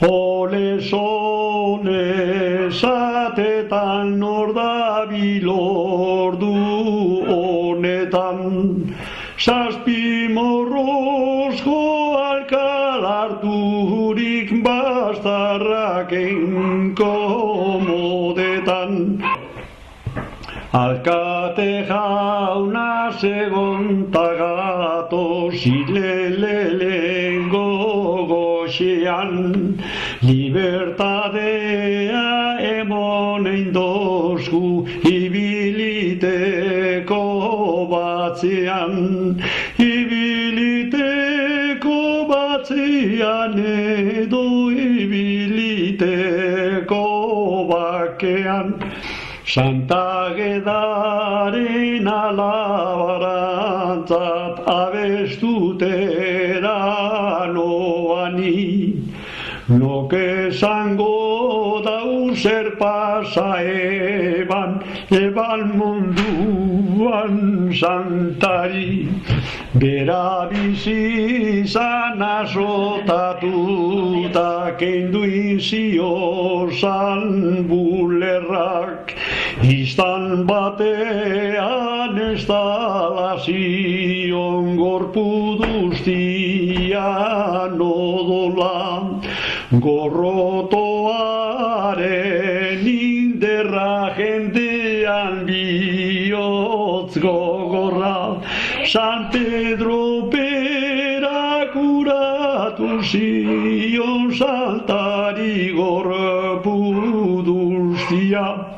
Ole sole zatetan nordabil ordu honetan, zazpi morrozko alkalarturik bastarraken komodetan. Alkate jauna segontagato zilelelen gogoxean, libertadea emonen dozku ibiliteko batzean, ibiliteko batzean edo ibiliteko bakean. Santa Gedaren alabarantzat abestutera noani, nok esango dau zer pasa eban munduan santari, bera bizi izan azotatuta kendu izio zan bulerrak, iztan batean ez dala zion gorpu duztian odola, gorrotoaren inderra jendean bihotz gogorra, San Pedro berak uratu zion saltari gorpu duztia.